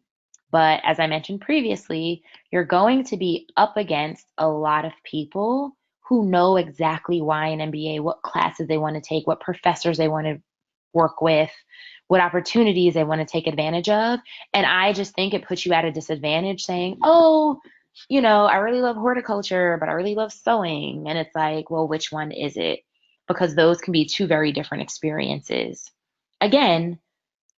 Speaker 1: But as I mentioned previously, you're going to be up against a lot of people who know exactly why an MBA, what classes they want to take, what professors they want to work with, what opportunities they want to take advantage of. And I just think it puts you at a disadvantage saying, oh, I really love horticulture, but I really love sewing. And it's like, well, which one is it? Because those can be two very different experiences. Again,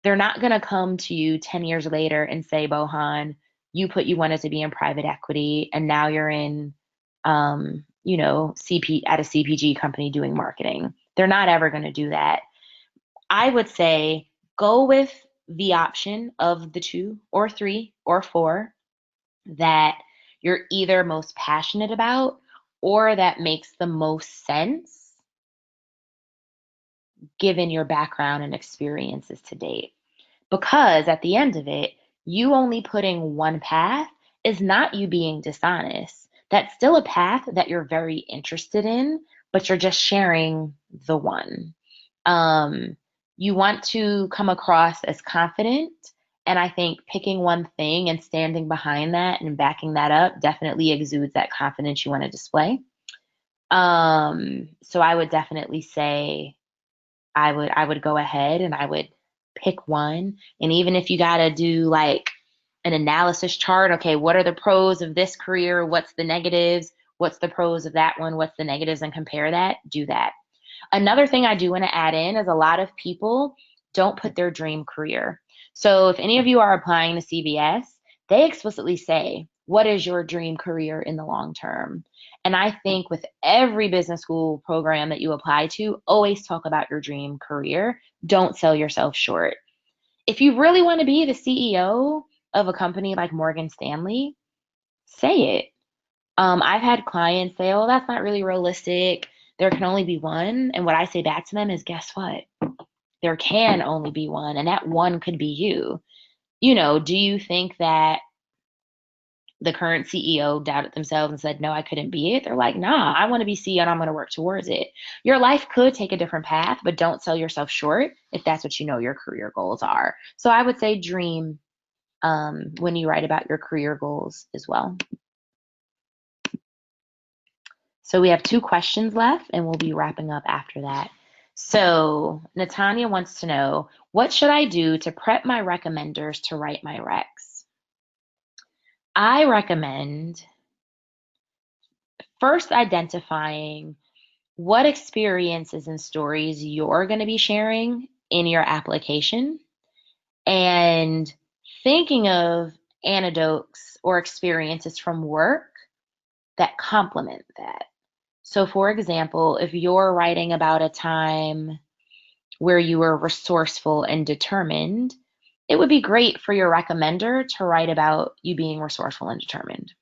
Speaker 1: they're not going to come to you 10 years later and say, Bohan, you wanted to be in private equity and now you're in, at a CPG company doing marketing. They're not ever going to do that. I would say go with the option of the 2 or 3 or 4 that you're either most passionate about or that makes the most sense given your background and experiences to date. Because at the end of it, you only putting one path is not you being dishonest. That's still a path that you're very interested in, but you're just sharing the one. You want to come across as confident, and I think picking one thing and standing behind that and backing that up definitely exudes that confidence you want to display. So I would definitely say I would go ahead and I would pick one. And even if you got to do like an analysis chart, okay, what are the pros of this career? What's the negatives? What's the pros of that one? What's the negatives? And compare that, do that. Another thing I do want to add in is a lot of people don't put their dream career. So if any of you are applying to CBS, they explicitly say, what is your dream career in the long term? And I think with every business school program that you apply to, always talk about your dream career. Don't sell yourself short. If you really want to be the CEO of a company like Morgan Stanley, say it. I've had clients say, oh, that's not really realistic. There can only be one. And what I say back to them is, guess what? There can only be one, and that one could be you. Do you think that the current CEO doubted themselves and said, no, I couldn't be it? They're like, nah, I want to be CEO and I'm going to work towards it. Your life could take a different path, but don't sell yourself short if that's what you know your career goals are. So I would say dream when you write about your career goals as well. So we have 2 questions left, and we'll be wrapping up after that. So Natanya wants to know, what should I do to prep my recommenders to write my recs? I recommend first identifying what experiences and stories you're going to be sharing in your application and thinking of anecdotes or experiences from work that complement that. So, for example, if you're writing about a time where you were resourceful and determined, it would be great for your recommender to write about you being resourceful and determined.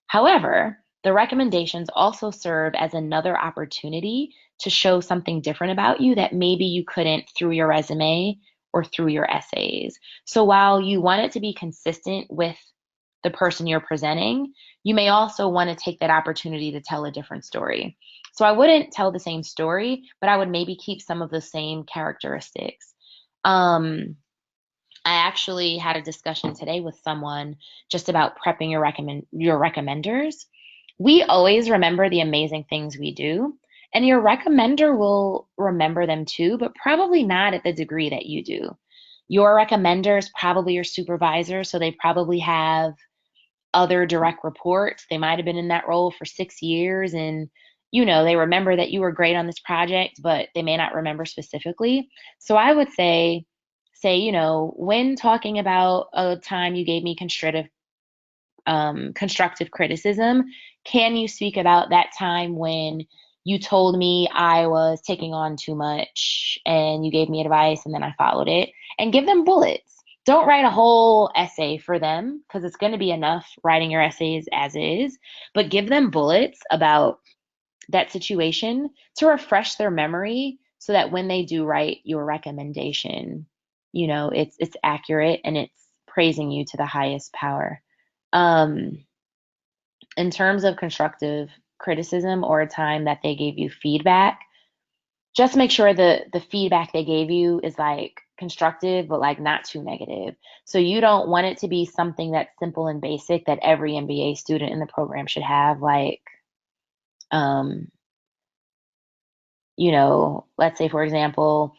Speaker 1: However, the recommendations also serve as another opportunity to show something different about you that maybe you couldn't through your resume or through your essays. So while you want it to be consistent with the person you're presenting, you may also want to take that opportunity to tell a different story. So I wouldn't tell the same story, but I would maybe keep some of the same characteristics. I actually had a discussion today with someone just about prepping your recommenders. We always remember the amazing things we do, and your recommender will remember them too, but probably not at the degree that you do. Your recommender is probably your supervisor, so they probably have other direct reports. They might have been in that role for 6 years, and they remember that you were great on this project, but they may not remember specifically. So I would say, when talking about a time you gave me constructive criticism, can you speak about that time when you told me I was taking on too much and you gave me advice and then I followed it? And give them bullets. Don't write a whole essay for them because it's going to be enough writing your essays as is, but give them bullets about that situation to refresh their memory so that when they do write your recommendation, it's accurate and it's praising you to the highest power. Um, in terms of constructive criticism or a time that they gave you feedback, just make sure the feedback they gave you is like constructive, but like not too negative. So you don't want it to be something that's simple and basic that every MBA student in the program should have, like, um, let's say, for example,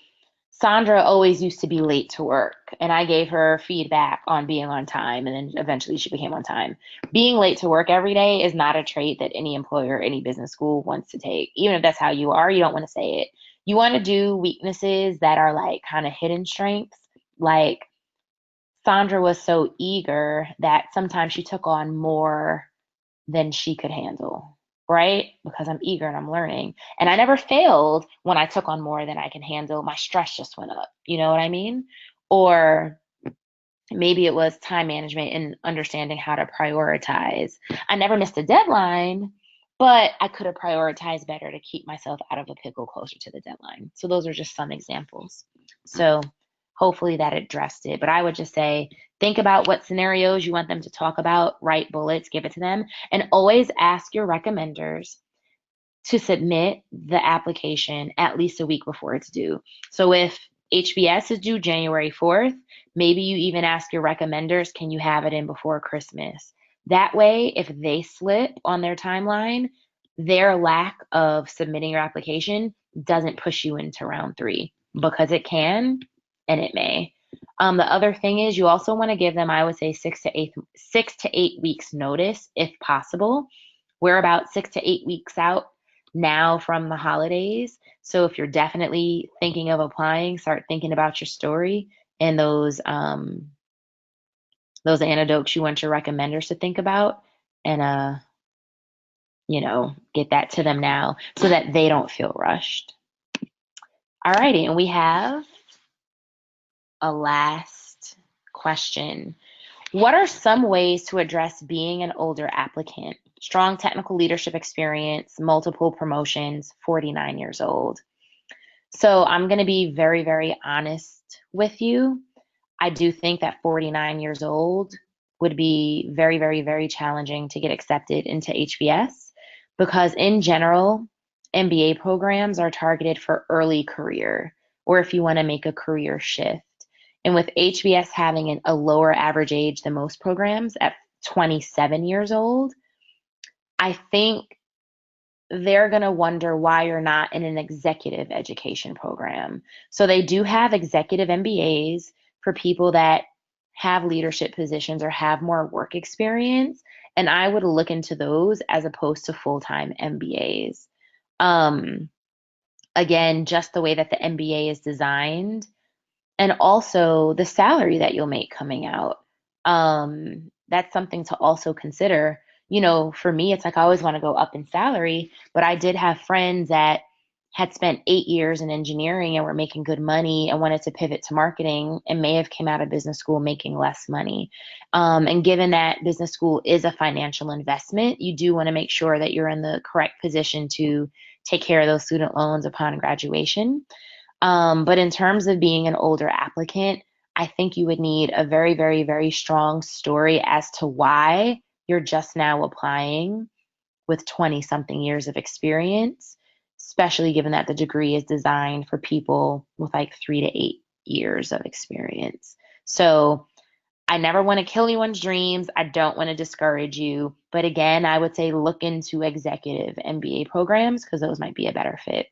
Speaker 1: Saundra always used to be late to work, and I gave her feedback on being on time, and then eventually she became on time. Being late to work every day is not a trait that any employer, any business school wants to take. Even if that's how you are, you don't want to say it. You want to do weaknesses that are like kind of hidden strengths. Like Saundra was so eager that sometimes she took on more than she could handle, right? Because I'm eager and I'm learning. And I never failed when I took on more than I can handle. My stress just went up. You know what I mean? Or maybe it was time management and understanding how to prioritize. I never missed a deadline, but I could have prioritized better to keep myself out of a pickle closer to the deadline. So those are just some examples. So hopefully that addressed it. But I would just say, think about what scenarios you want them to talk about, write bullets, give it to them, and always ask your recommenders to submit the application at least a week before it's due. So if HBS is due January 4th, maybe you even ask your recommenders, can you have it in before Christmas? That way, if they slip on their timeline, their lack of submitting your application doesn't push you into round 3, because it can and it may. The other thing is, you also want to give them, I would say, 6 to 8 weeks notice if possible. We're about 6 to 8 weeks out now from the holidays. So if you're definitely thinking of applying, start thinking about your story and those anecdotes you want your recommenders to think about, and get that to them now so that they don't feel rushed. Alrighty, and we have a last question. What are some ways to address being an older applicant? Strong technical leadership experience, multiple promotions, 49 years old. So I'm going to be very, very honest with you. I do think that 49 years old would be very, very, very challenging to get accepted into HBS, because in general, MBA programs are targeted for early career, or if you want to make a career shift. And with HBS having a lower average age than most programs at 27 years old, I think they're going to wonder why you're not in an executive education program. So they do have executive MBAs for people that have leadership positions or have more work experience. And I would look into those as opposed to full-time MBAs. Um, Again, just the way that the MBA is designed, and also the salary that you'll make coming out. That's something to also consider. For me, it's like I always want to go up in salary, but I did have friends that had spent 8 years in engineering and were making good money and wanted to pivot to marketing and may have came out of business school making less money. And given that business school is a financial investment, you do want to make sure that you're in the correct position to take care of those student loans upon graduation. But in terms of being an older applicant, I think you would need a very, very, very strong story as to why you're just now applying with 20 something years of experience, especially given that the degree is designed for people with like 3 to 8 years of experience. So I never want to kill anyone's dreams. I don't want to discourage you. But again, I would say look into executive MBA programs because those might be a better fit.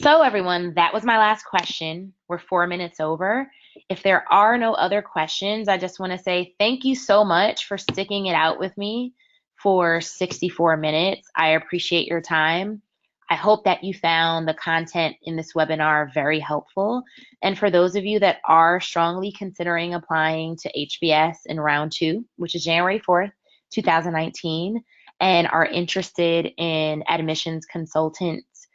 Speaker 1: So, everyone, that was my last question. We're 4 minutes over. If there are no other questions, I just want to say thank you so much for sticking it out with me for 64 minutes. I appreciate your time. I hope that you found the content in this webinar very helpful. And for those of you that are strongly considering applying to HBS in round 2, which is January 4th, 2019, and are interested in admissions consultants,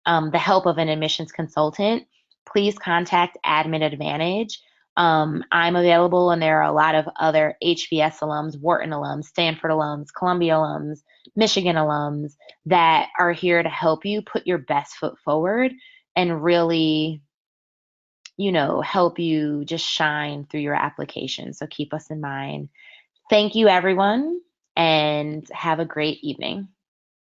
Speaker 1: the help of an admissions consultant, please contact Admin Advantage. I'm available, and there are a lot of other HBS alums, Wharton alums, Stanford alums, Columbia alums, Michigan alums that are here to help you put your best foot forward and really, help you just shine through your application. So keep us in mind. Thank you, everyone, and have a great evening.